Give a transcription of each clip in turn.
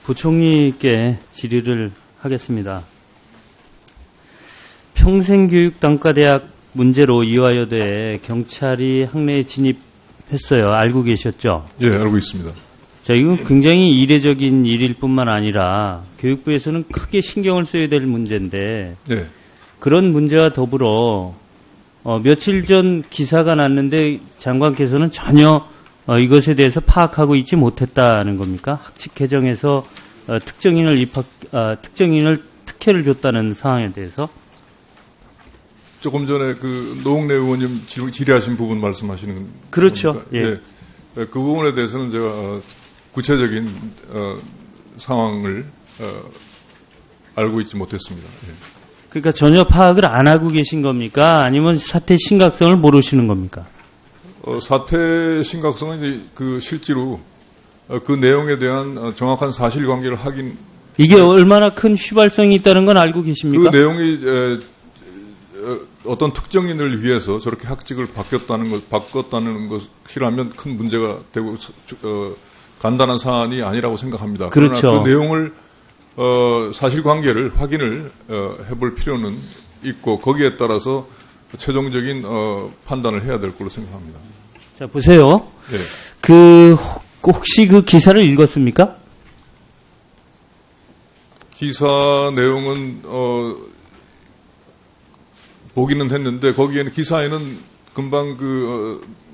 부총리께 질의를 하겠습니다. 평생교육단과대학 문제로 이화여대에 경찰이 학내에 진입했어요. 알고 계셨죠? 예, 알고 있습니다. 자, 이건 굉장히 이례적인 일일 뿐만 아니라 교육부에서는 크게 신경을 써야 될 문제인데 예. 그런 문제와 더불어 며칠 전 기사가 났는데 장관께서는 전혀 이것에 대해서 파악하고 있지 못했다는 겁니까? 학칙 개정에서 특정인을 특혜를 줬다는 상황에 대해서? 조금 전에 그 노웅래 의원님 질의하신 부분 말씀하시는 그렇죠. 겁니까? 예. 예. 그 부분에 대해서는 제가 구체적인 상황을 알고 있지 못했습니다. 예. 그러니까 전혀 파악을 안 하고 계신 겁니까? 아니면 사태 심각성을 모르시는 겁니까? 사태 심각성은 이제 그 실제로 그 내용에 대한 정확한 사실관계를 확인. 이게 얼마나 큰 휘발성이 있다는 건 알고 계십니까? 그 내용이 어떤 특정인을 위해서 저렇게 학칙을 바꿨다는 것이라면 큰 문제가 되고 간단한 사안이 아니라고 생각합니다. 그렇죠. 그러나 그 내용을 사실관계를 확인을 해볼 필요는 있고 거기에 따라서 최종적인 판단을 해야 될 걸로 생각합니다. 자, 보세요. 예. 혹시 그 기사를 읽었습니까? 기사 내용은 보기는 했는데 거기에는 기사에는 금방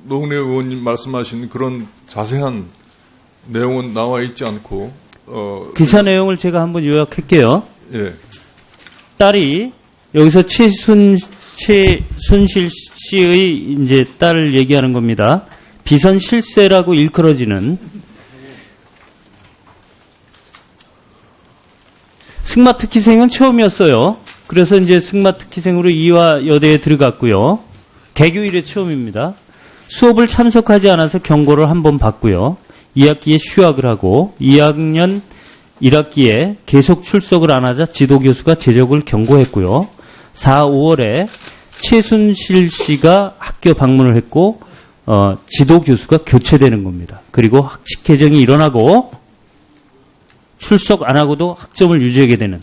노웅래 의원님 말씀하신 그런 자세한 내용은 나와 있지 않고 기사 내용을 제가 한번 요약할게요. 예. 딸이 여기서 최순실 씨의 이제 딸을 얘기하는 겁니다. 비선 실세라고 일컬어지는 승마 특기생은 처음이었어요. 그래서 이제 승마 특기생으로 이화여대에 들어갔고요. 개교 이래 처음입니다. 수업을 참석하지 않아서 경고를 한 번 받고요. 2학기에 휴학을 하고 2학년 1학기에 계속 출석을 안 하자 지도교수가 제적을 경고했고요. 4, 5월에 최순실 씨가 학교 방문을 했고 지도교수가 교체되는 겁니다. 그리고 학칙 개정이 일어나고 출석 안 하고도 학점을 유지하게 되는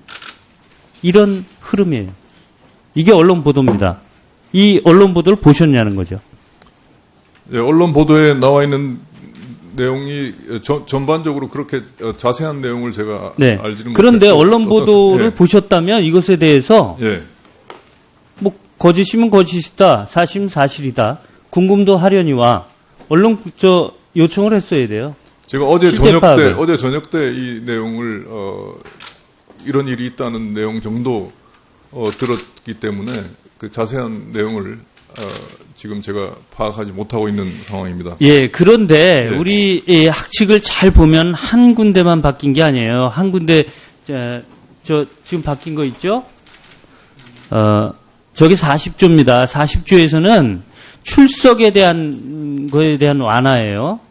이런 흐름이에요. 이게 언론 보도입니다. 이 언론 보도를 보셨냐는 거죠. 예, 언론 보도에 나와 있는 내용이 전반적으로 그렇게 자세한 내용을 제가 네. 알지는 못했고 그런데 언론 보도를 보셨다면 이것에 대해서 예. 뭐 거짓이면 거짓이다, 사실은 사실이다, 궁금도 하려니와 언론 요청을 했어야 돼요. 제가 어제 실제 파악을. 저녁 때 이 내용을 이런 일이 있다는 내용 정도 들었기 때문에 그 자세한 내용을 지금 제가 파악하지 못하고 있는 상황입니다. 예, 그런데 네. 우리 이 학칙을 잘 보면 한 군데만 바뀐 게 아니에요. 한 군데 지금 바뀐 거 있죠? 저기 40조입니다. 40조에서는 출석에 대한 거에 대한 완화예요.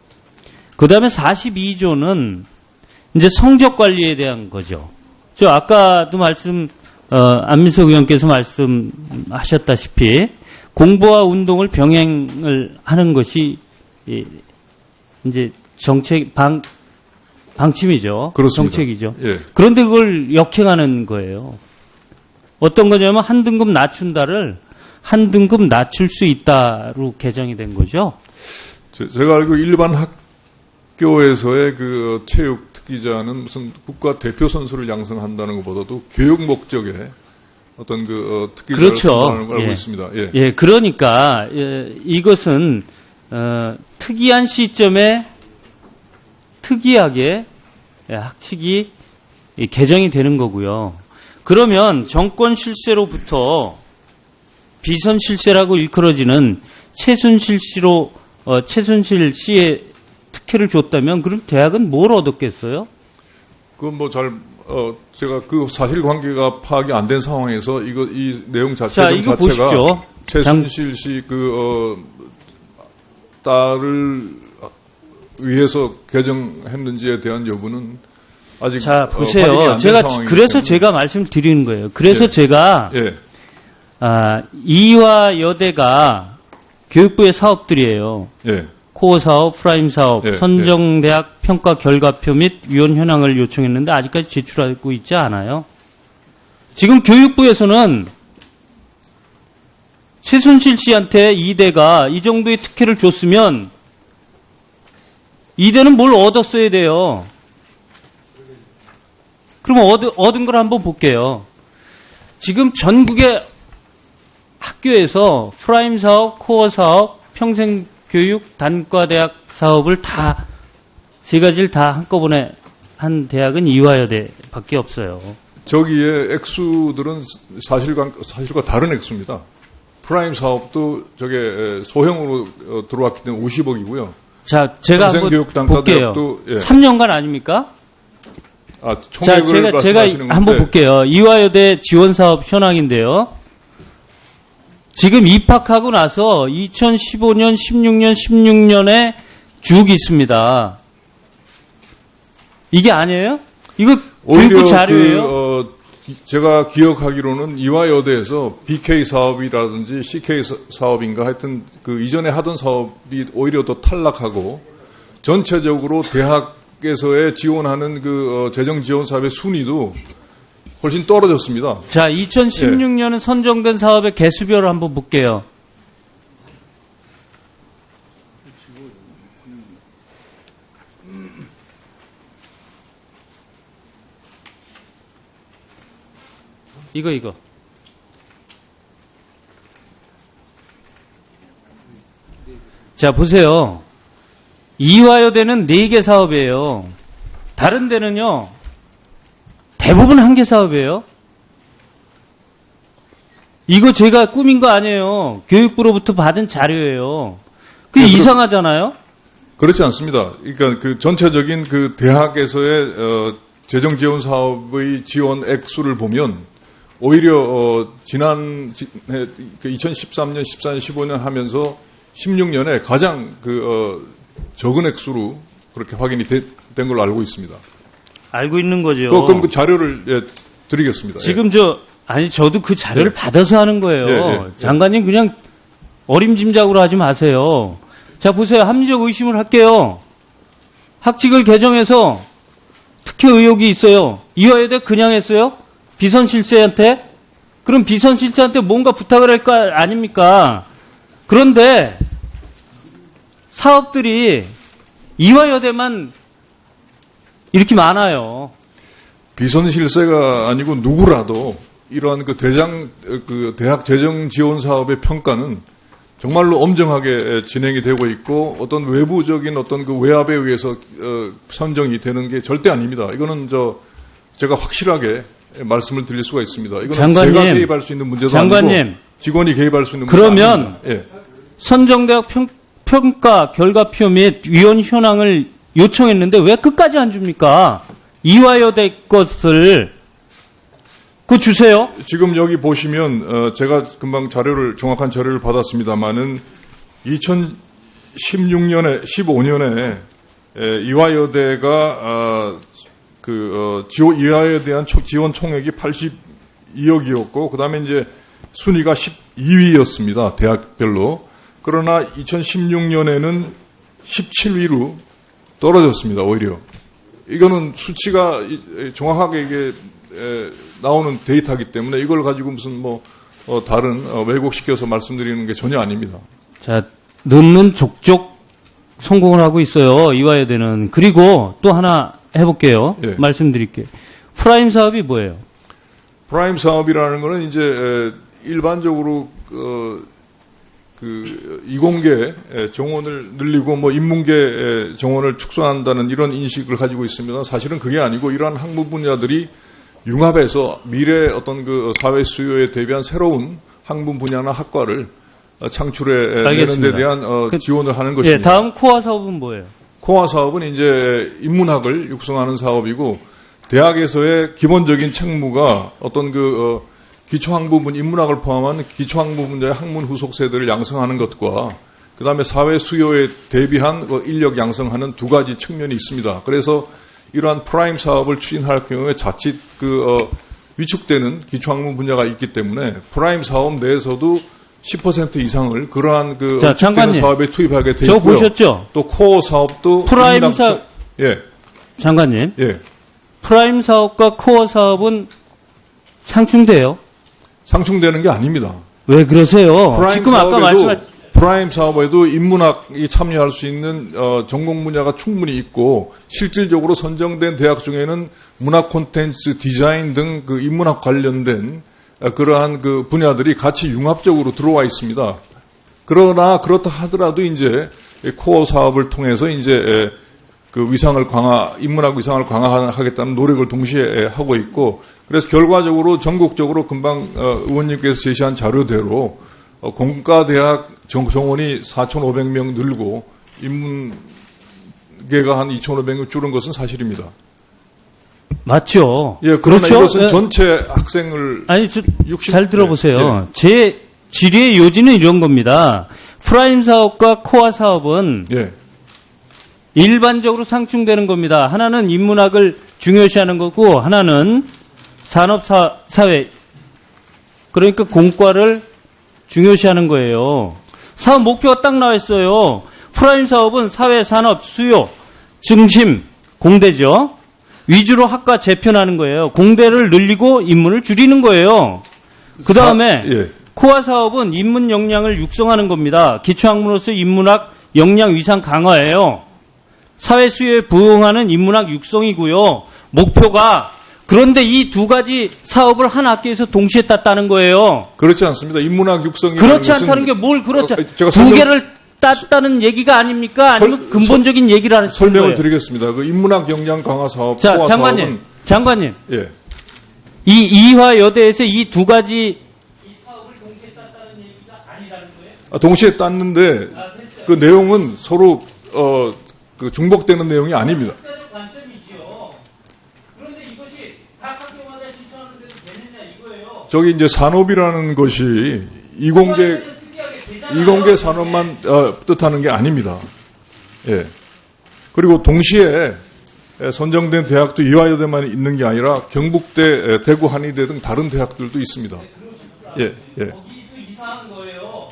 그 다음에 42조는 이제 성적 관리에 대한 거죠. 저 아까도 안민석 의원께서 말씀하셨다시피 공부와 운동을 병행을 하는 것이 이제 방침이죠. 그렇습니다. 정책이죠. 예. 그런데 그걸 역행하는 거예요. 어떤 거냐면 한 등급 낮춘다를 한 등급 낮출 수 있다로 개정이 된 거죠. 제가 알고 일반 학교에서의 그 체육 특기자는 무슨 국가 대표 선수를 양성한다는 것보다도 교육 목적의 어떤 특기자를 그렇죠. 선발하는 걸 알고 예. 있습니다. 예. 예, 그러니까 이것은 특이한 시점에 특이하게 학칙이 개정이 되는 거고요. 그러면 정권 실세로부터 비선 실세라고 일컬어지는 최순실 씨의 특혜를 줬다면 그럼 대학은 뭘 얻었겠어요? 그건 제가 그 사실관계가 파악이 안 된 상황에서 이 내용 자, 자체가 이거 보십시오. 최순실 씨 딸을 위해서 개정했는지에 대한 여부는 아직 자, 보세요. 확인이 안된 상황이기 그래서 때문에. 제가 말씀을 드리는 거예요. 그래서 예. 제가 예. 이화여대가 교육부의 사업들이에요. 예. 코어 사업, 프라임 사업, 예, 선정대학 평가 결과표 및 위원 현황을 요청했는데 아직까지 제출하고 있지 않아요. 지금 교육부에서는 최순실 씨한테 이대가 이 정도의 특혜를 줬으면 이대는 뭘 얻었어야 돼요. 그럼 얻은 걸 한번 볼게요. 지금 전국의 학교에서 프라임 사업, 코어 사업, 평생교육, 단과대학 사업을 다, 세 가지를 다 한꺼번에 한 대학은 이화여대밖에 없어요. 저기에 액수들은 사실과 다른 액수입니다. 프라임 사업도 저게 소형으로 들어왔기 때문에 50억이고요. 자, 제가 한번 볼게요. 3년간 아닙니까? 자, 제가 한번 볼게요. 이화여대 지원사업 현황인데요. 지금 입학하고 나서 2015년, 16년에 쭉 있습니다. 이게 아니에요? 이거 교육부 자료예요? 제가 기억하기로는 이화여대에서 BK 사업이라든지 CK 사업인가 하여튼 그 이전에 하던 사업이 오히려 더 탈락하고 전체적으로 대학에서의 지원하는 그 재정 지원 사업의 순위도 훨씬 떨어졌습니다. 자, 2016년은 선정된 사업의 개수별로 한번 볼게요. 이거. 자, 보세요. 이화여대는 4개 사업이에요. 다른 데는요, 대부분 1개 사업이에요. 이거 제가 꾸민 거 아니에요. 교육부로부터 받은 자료예요. 그게 이상하잖아요? 그렇지 않습니다. 그러니까 그 전체적인 그 대학에서의 재정 지원 사업의 지원 액수를 보면 오히려 지난 2013년, 14년, 15년 하면서 16년에 가장 적은 액수로 그렇게 확인이 된 걸로 알고 있습니다. 알고 있는 거죠. 그럼 그 자료를 드리겠습니다. 지금 저도 그 자료를 받아서 하는 거예요. 장관님 그냥 어림짐작으로 하지 마세요. 자, 보세요. 합리적 의심을 할게요. 학칙을 개정해서 특혜 의혹이 있어요. 이화여대 그냥 했어요? 비선실세한테? 그럼 비선실세한테 뭔가 부탁을 할 거 아닙니까? 그런데 사업들이 이화여대만 이렇게 많아요. 비선실세가 아니고 누구라도 이러한 대학 재정 지원 사업의 평가는 정말로 엄정하게 진행이 되고 있고 어떤 외부적인 어떤 그 외압에 의해서 선정이 되는 게 절대 아닙니다. 이거는 제가 확실하게 말씀을 드릴 수가 있습니다. 이거는 장관님, 제가 개입할 수 있는 문제도 장관님, 아니고 직원이 개입할 수 있는 문제도 그러면 아닙니다. 예. 선정대학 평가 결과표 및 위원 현황을 요청했는데 왜 끝까지 안 줍니까? 이화여대 것을 그거 주세요. 지금 여기 보시면 제가 금방 정확한 자료를 받았습니다만은 2016년에 15년에 이화여대가 이화여대한 지원 총액이 82억이었고 그다음에 이제 순위가 12위였습니다. 대학별로. 그러나 2016년에는 17위로 떨어졌습니다. 오히려. 이거는 수치가 정확하게 이게 나오는 데이터이기 때문에 이걸 가지고 무슨 다른 왜곡시켜서 말씀드리는 게 전혀 아닙니다. 자, 넣는 족족 성공을 하고 있어요. 이화여대는. 그리고 또 하나 해볼게요. 예. 말씀드릴게요. 프라임 사업이 뭐예요? 프라임 사업이라는 거는 이제 일반적으로 이공계 정원을 늘리고 인문계 정원을 축소한다는 이런 인식을 가지고 있습니다. 사실은 그게 아니고 이러한 학문 분야들이 융합해서 미래 어떤 그 사회 수요에 대비한 새로운 학문 분야나 학과를 창출해 내는 데 대한 지원을 하는 것입니다. 예, 다음 코어 사업은 뭐예요? 코어 사업은 이제 인문학을 육성하는 사업이고 대학에서의 기본적인 책무가 어떤 기초학부분 인문학을 포함한 기초학부 분야의 학문 후속세대를 양성하는 것과 그다음에 사회 수요에 대비한 인력 양성하는 두 가지 측면이 있습니다. 그래서 이러한 프라임 사업을 추진할 경우에 자칫 위축되는 기초학문 분야가 있기 때문에 프라임 사업 내에서도 10% 이상을 그러한 그 자, 축제는 장관님. 사업에 투입하게 돼 저 있고요. 보셨죠? 또 코어 사업도 프라임 인문학- 사업- 예, 장관님, 예. 프라임 사업과 코어 사업은 상충돼요. 상충되는 게 아닙니다. 왜 그러세요? 프라임 지금 아까 말씀하신 프라임 사업에도 인문학이 참여할 수 있는 전공 분야가 충분히 있고 실질적으로 선정된 대학 중에는 문학 콘텐츠 디자인 등 그 인문학 관련된 그러한 그 분야들이 같이 융합적으로 들어와 있습니다. 그러나 그렇다 하더라도 이제 코어 사업을 통해서 이제 그 위상을 인문학 위상을 강화하겠다는 노력을 동시에 하고 있고, 그래서 결과적으로 전국적으로 금방 의원님께서 제시한 자료대로 공과대학 정원이 4,500명 늘고 인문계가 한 2,500명 줄은 것은 사실입니다. 맞죠? 예, 그러나 그렇죠? 이것은 예. 전체 학생을 아니, 잘 들어보세요. 예. 제 질의의 요지는 이런 겁니다. 프라임 사업과 코어 사업은 예, 일반적으로 상충되는 겁니다. 하나는 인문학을 중요시하는 거고, 하나는 산업사회, 그러니까 공과를 중요시하는 거예요. 사업 목표가 딱 나와 있어요. 프라임 사업은 사회, 산업, 수요, 중심, 공대죠. 위주로 학과 재편하는 거예요. 공대를 늘리고 인문을 줄이는 거예요. 그 다음에 예. 코어 사업은 인문 역량을 육성하는 겁니다. 기초학문으로서 인문학 역량 위상 강화예요. 사회 수요에 부응하는 인문학 육성이고요. 목표가 그런데 이 두 가지 사업을 한 학기에서 동시에 땄다는 거예요. 그렇지 않습니다. 인문학 육성이 그렇지 않다는 게 뭘 그렇지 제가 두 개를 땄다는 얘기가 아닙니까? 아니면 근본적인 얘기를 하는 설명을 거예요. 드리겠습니다. 그 인문학 역량 강화 사업, 자, 코어 장관님, 장관님, 사업은 예. 이 이화 여대에서 이 두 가지 사업을 동시에 땄다는 얘기가 아니라는 거예요? 동시에 땄는데 그 내용은 서로 그 중복되는 내용이 아닙니다. 특별한 관점이죠. 그런데 이것이 각 학교마다 신청하는 데도 되느냐 이거예요. 저기 이제 산업이라는 것이 이공계 산업만 뜻하는 게 아닙니다. 예. 그리고 동시에 선정된 대학도 이화여대만 있는 게 아니라 경북대, 대구 한의대 등 다른 대학들도 있습니다. 예, 예. 거기도 이상한 거예요.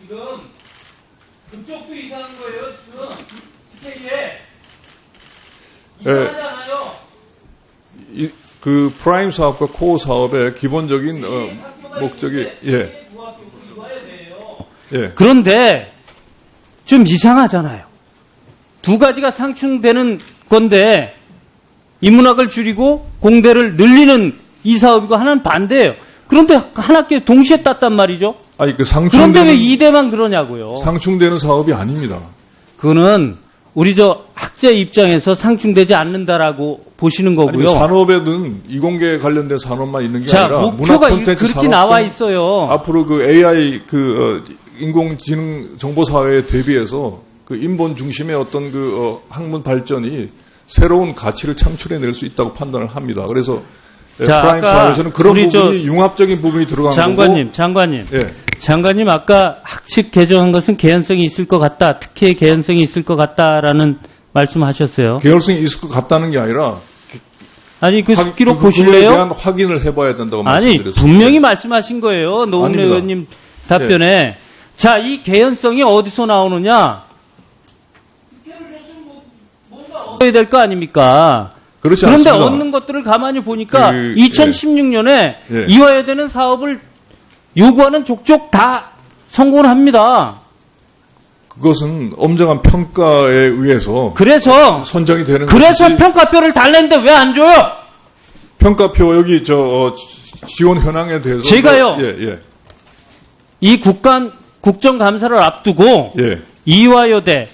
지금 그쪽도 이상한 거예요. 지금 TK에 이상하지 않아요. 그 프라임 사업과 코어 사업의 기본적인 목적이 예. 그런데 좀 이상하잖아요. 두 가지가 상충되는 건데 인문학을 줄이고 공대를 늘리는 이 사업이고 하나는 반대예요. 그런데 한 학기에 동시에 땄단 말이죠. 아니 그 그런데 왜 이대만 그러냐고요. 상충되는 사업이 아닙니다. 그거는 우리 저 학자 입장에서 상충되지 않는다라고 보시는 거고요. 아니, 산업에는 이공계 관련된 산업만 있는 게 자, 아니라 목표가 문화 콘텐츠 그렇게 산업 나와 등 있어요. 앞으로 그 AI 인공지능 정보 사회에 대비해서 그 인본 중심의 어떤 그 학문 발전이 새로운 가치를 창출해낼 수 있다고 판단을 합니다. 그래서 자, 프라임 아까 사업에서는 그런 우리 부분이 융합적인 부분이 들어간 장관님, 거고. 예. 장관님 아까 학칙 개정한 것은 개연성이 있을 것 같다. 특혜의 개연성이 있을 것 같다라는 말씀하셨어요. 계열성이 있을 것 같다는 게 아니라 아니 그 기록 그거에 보실래요? 대한 확인을 해봐야 된다고 아니 말씀드렸습니다. 분명히 말씀하신 거예요. 노웅래 아닙니다. 의원님 답변에. 자, 이 개연성이 어디서 나오느냐? 뭔가 얻어야 될 거 아닙니까? 그렇지 그런데 않습니다. 얻는 것들을 가만히 보니까 그, 2016년에 예. 이화여대는 사업을 요구하는 족족 다 성공을 합니다. 그것은 엄정한 평가에 의해서 그래서 선정이 되는 그래서 것이지. 평가표를 달랬는데 왜 안 줘요? 평가표 여기 지원 현황에 대해서 제가요. 예. 이 국정감사를 앞두고 예. 이화여대,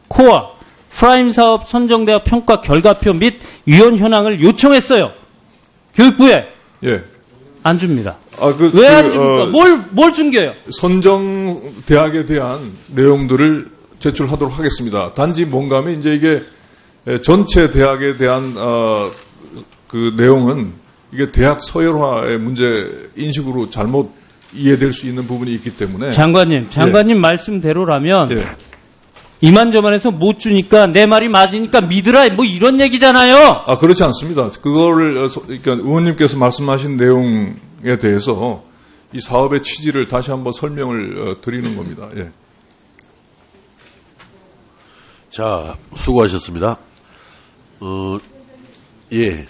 코어, 프라임 사업 선정대학 평가 결과표 및 위원 현황을 요청했어요. 교육부에. 예. 안 줍니다. 그, 왜 안 줍니까? 뭘 숨겨요? 선정 대학에 대한 내용들을 제출하도록 하겠습니다. 단지 뭔가 하면 이제 이게 전체 대학에 대한 그 내용은 이게 대학 서열화의 문제 인식으로 잘못 이해될 수 있는 부분이 있기 때문에 장관님 말씀대로라면 예. 이만저만해서 못 주니까 내 말이 맞으니까 믿으라 뭐 이런 얘기잖아요. 그렇지 않습니다. 그거를 그러니까 의원님께서 말씀하신 내용에 대해서 이 사업의 취지를 다시 한번 설명을 드리는 겁니다. 예. 자, 수고하셨습니다. 예.